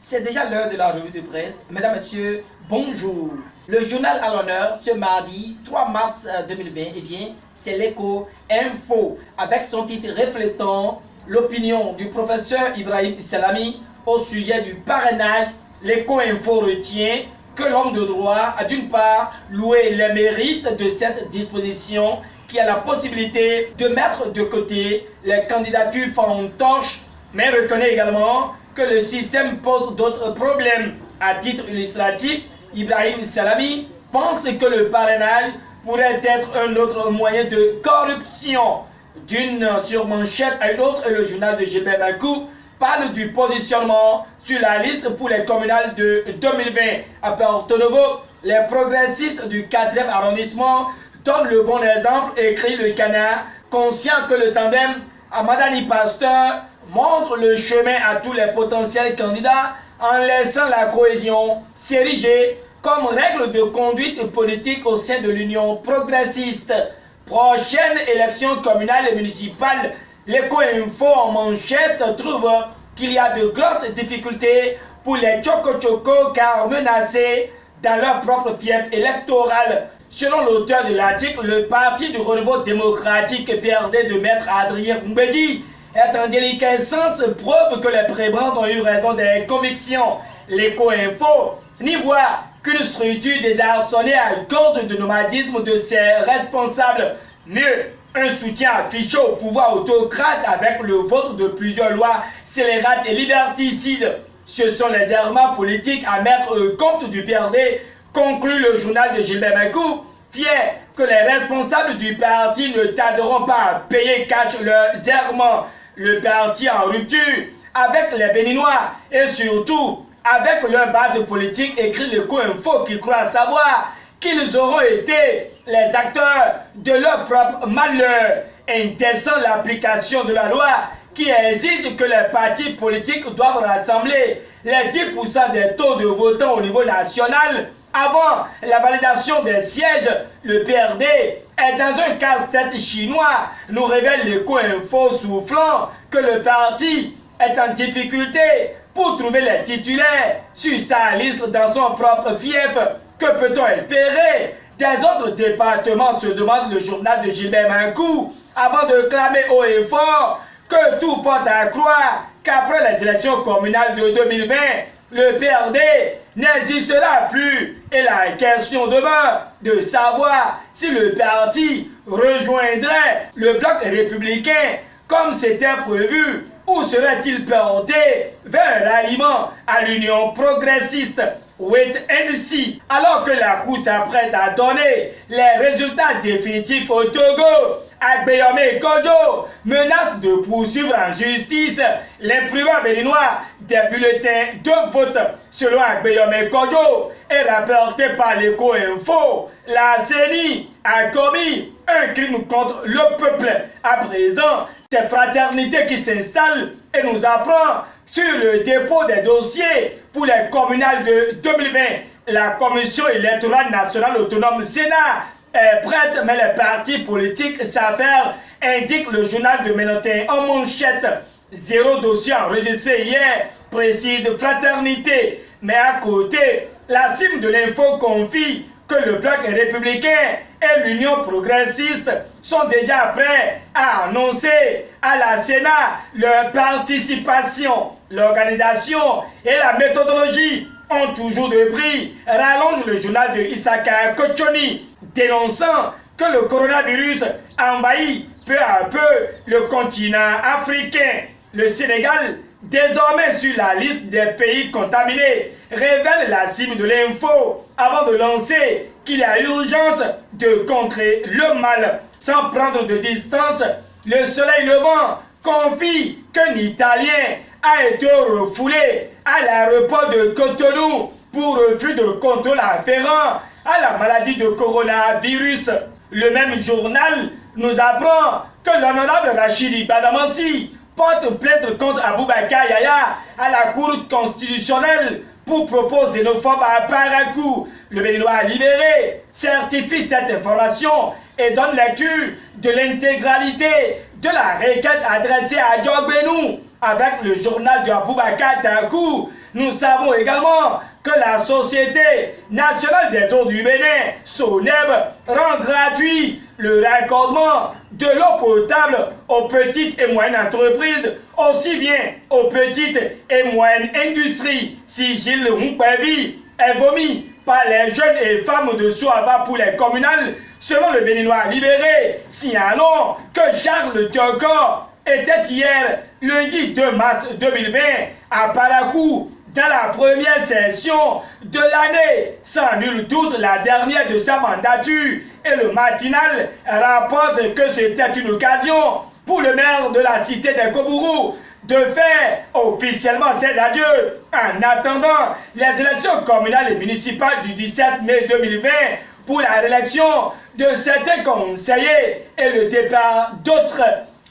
C'est déjà l'heure de la revue de presse. Mesdames, Messieurs, bonjour. Le journal à l'honneur ce mardi 3 mars 2020, eh bien, c'est l'Écho Info avec son titre reflétant l'opinion du professeur Ibrahim Salami au sujet du parrainage. L'Écho Info retient que l'homme de droit a d'une part loué les mérites de cette disposition qui a la possibilité de mettre de côté les candidatures fantoches, mais reconnaît également que le système pose d'autres problèmes. À titre illustratif, Ibrahim Salami pense que le parrainage pourrait être un autre moyen de corruption. D'une surmanchette à une autre, le journal de Gilbert Bakou parle du positionnement sur la liste pour les communales de 2020. À Porto Novo, les progressistes du 4e arrondissement donnent le bon exemple, écrit le Canard, conscient que le tandem Amadani Pasteur montre le chemin à tous les potentiels candidats en laissant la cohésion s'ériger comme règle de conduite politique au sein de l'Union progressiste. Prochaine élection communale et municipale, l'Écho Info en manchette trouve qu'il y a de grosses difficultés pour les Choco-Choco car menacés dans leur propre fief électoral. Selon l'auteur de l'article, le Parti du Renouveau démocratique PRD de Maître Adrien Mbedi est en déliquescence, preuve que les prébendes ont eu raison des convictions. L'Écho Info n'y voit qu'une structure désarçonnée à cause du nomadisme de ses responsables. Mieux, un soutien affiché au pouvoir autocrate avec le vote de plusieurs lois scélérates et liberticides. Ce sont les errements politiques à mettre au compte du PRD, conclut le journal de Gilbert Bakou, fier que les responsables du parti ne tarderont pas à payer cash leurs errements. Le parti en rupture avec les Béninois et surtout avec leur base politique, écrit l'Écho Info qui croit savoir qu'ils auront été les acteurs de leur propre malheur, interdisant l'application de la loi qui exige que les partis politiques doivent rassembler les 10% des taux de votants au niveau national avant la validation des sièges. Le PRD est dans un casse-tête chinois, nous révèle l'Écho Info soufflant que le parti est en difficulté pour trouver les titulaires sur sa liste dans son propre fief. Que peut-on espérer des autres départements, se demande le journal de Gilbert Bakou, avant de clamer haut et fort que tout porte à croire qu'après les élections communales de 2020, le PRD n'existera plus. Et la question demeure de savoir si le parti rejoindrait le bloc républicain comme c'était prévu, ou serait-il porté vers un ralliement à l'Union progressiste? Wait and see. Alors que la Cour s'apprête à donner les résultats définitifs au Togo, Agbeyome Kodjo menace de poursuivre en justice l'imprimeur béninois des bulletins de vote. Selon Agbeyome Kodjo, et rapporté par l'Écho Info, la CENI a commis un crime contre le peuple. À présent, c'est Fraternité qui s'installe et nous apprend sur le dépôt des dossiers pour les communales de 2020. La Commission électorale nationale autonome Sénat est prête, mais les partis politiques s'affairent, indique le journal de Ménotin en manchette. 0 dossier enregistré hier, précise Fraternité. Mais à côté, la cime de l'info confie que le bloc républicain et l'Union progressiste sont déjà prêts à annoncer à la Sénat leur participation. L'organisation et la méthodologie ont toujours de prix, rallonge le journal de Isaka Kochoni, dénonçant que le coronavirus envahit peu à peu le continent africain. Le Sénégal, désormais sur la liste des pays contaminés, révèle la cime de l'info avant de lancer qu'il y a urgence de contrer le mal. Sans prendre de distance, le soleil levant confie qu'un Italien a été refoulé à l'aéroport de Cotonou pour refus de contrôle afférent à la maladie de coronavirus. Le même journal nous apprend que l'honorable Rachidi Badamansi porte plainte contre Aboubakar Yaya à la Cour constitutionnelle pour propos xénophobes à Parakou. Le Béninois libéré certifie cette information et donne lecture de l'intégralité de la requête adressée à Djogbenou avec le journal de Aboubacar Takou. Nous savons également que la Société nationale des eaux du Bénin, SONEB, rend gratuit le raccordement de l'eau potable aux petites et moyennes entreprises, aussi bien aux petites et moyennes industries. Si Gilles Roumpavi est vomi par les jeunes et femmes de Souava pour les communales, selon le Béninois libéré, signalons que Charles Thiokor était hier, lundi 2 mars 2020, à Parakou, dans la première session de l'année, sans nul doute la dernière de sa mandature, et le matinal rapporte que c'était une occasion pour le maire de la cité des Kobourou de faire officiellement ses adieux en attendant les élections communales et municipales du 17 mai 2020 pour la réélection de certains conseillers et le départ d'autres.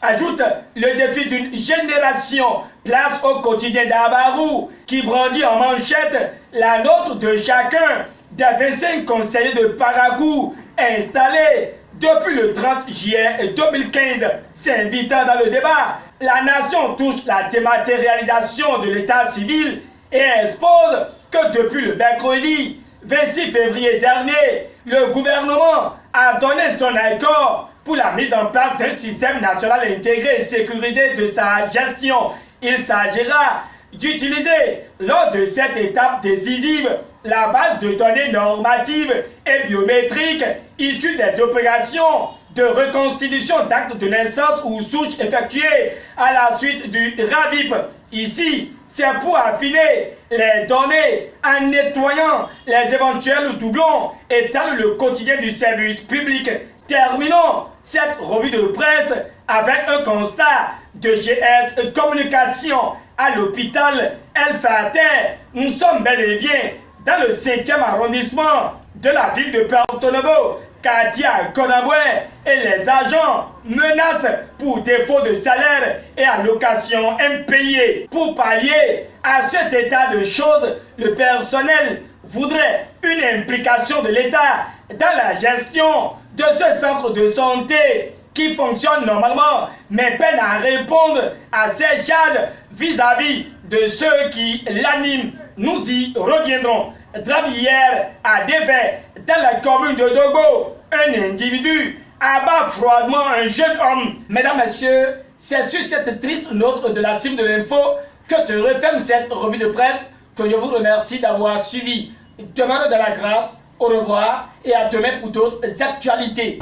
Ajoute le défi d'une génération, place au quotidien d'Abarou qui brandit en manchette la nôtre de chacun des 25 conseillers de Parakou installés depuis le 30 juillet 2015. S'invitant dans le débat, la nation touche la dématérialisation de l'état civil et expose que depuis le mercredi 26 février dernier, le gouvernement a donné son accord pour la mise en place d'un système national intégré et sécurisé de sa gestion. Il s'agira d'utiliser lors de cette étape décisive la base de données normatives et biométriques issues des opérations de reconstitution d'actes de naissance ou souches effectuées à la suite du RAVIP. Ici, c'est pour affiner les données en nettoyant les éventuels doublons et tel le quotidien du service public. Terminons cette revue de presse avec un constat de GS Communication à l'hôpital El Fateh. Nous sommes bel et bien dans le 5e arrondissement de la ville de Porto Novo. Katia Konaboué et les agents menacent pour défaut de salaire et allocation impayée. Pour pallier à cet état de choses, le personnel voudrait une implication de l'État dans la gestion de ce centre de santé qui fonctionne normalement mais peine à répondre à ses charges vis-à-vis de ceux qui l'animent. Nous y reviendrons. Drame hier à Dévers, dans la commune de Dogo, un individu abat froidement un jeune homme. Mesdames, Messieurs, c'est sur cette triste note de la cime de l'info que se referme cette revue de presse que je vous remercie d'avoir suivi. Demain dans la grâce, au revoir et à demain pour d'autres actualités.